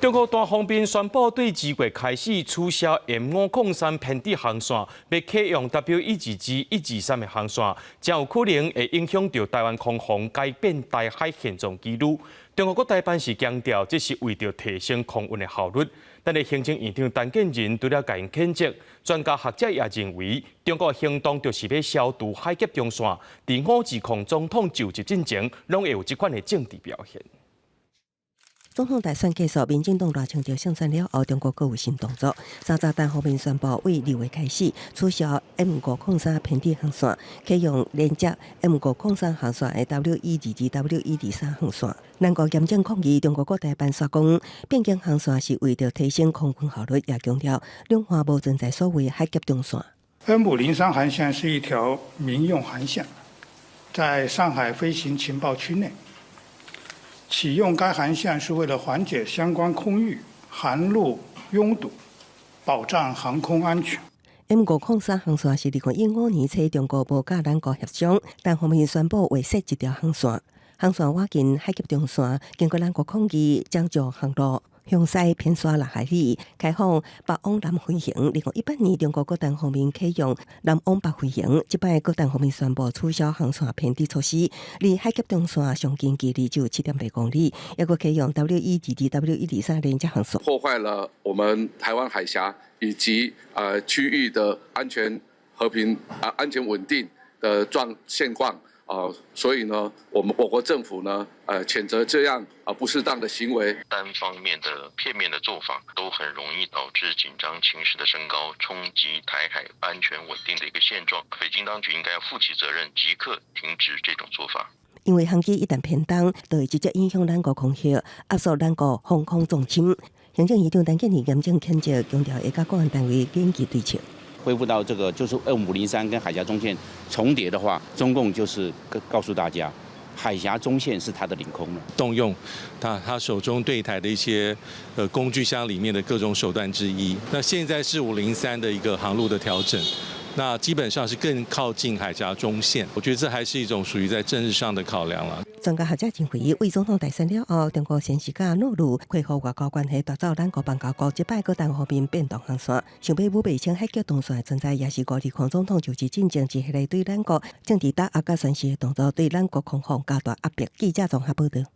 中国大方面宣布，对2月开始取消 M503偏地航线，要启用 W122、123的航线，将有可能会影响到台湾空防改变台海现状几率。中国国台办是强调，这是为着提升空运的效率。但是行政院长陈建仁除了甲因谴责，专家学者也认为，中国行动就是要消除海峡中线，伫5指控总统就职进前，拢会有这款的政治表现。总统大选结束，民进党大清朝胜选了后，中国各有新动作。三早单方面宣布，为2月开始取消 M503偏地航线，启用连接 M503航线的 W122、W123航线。南国严正抗议中国国台办说讲，变更航线是为了提升空军效率，也强调两岸无存在所谓海峡中线。M503航线是一条民用航线，在上海飞行情报区内。启用该航线是为了缓解相关空域、航路拥堵，保障航空安全。M503航线是2015年初中国无甲咱国协商，单方面宣布划设一条航线。航线挖进海峡中线，经过咱国抗议，将就航路向西偏沙6海里，开放北往南飞行。2018年，中国国单方面启用南往北飞行，即摆国单方面宣布取消航线偏地措施，离海峡中线上近距离只有7.8公里，也搁启用 W122、W123连接航线，破坏了我们台湾海峡以及区域的安全、和平、安全稳定的现况。所以呢，我国政府呢，谴责这样不适当的行为，单方面的片面的做法，都很容易导致紧张情势的升高，冲击台海安全稳定的一个现状。北京当局应该要负起责任，即刻停止这种做法。因为航机一旦偏东，就会直接影响咱国空域，压缩咱国防空重心。行政院长陈建仁严正谴责，强调会甲国安单位紧急对策。恢复到这个就是M503跟海峡中线重叠的话，中共就是告诉大家，海峡中线是他的领空了，动用他手中对台的一些工具箱里面的各种手段之一。那现在是503的一个航路的调整。那基本上是更靠近海峡中线，我觉得这还是一种属于在政治上的考量了。专家学者认为，为总统大选了后，中国先是甲陆路恢复外交关系，打造咱国邦交国，即摆各单方面变动航线，想要武备清海峡中线的存在，也是5日总统就职进前一系列对咱国政治打压甲宣示的动作，对咱国空防加大压迫。记者综合报道。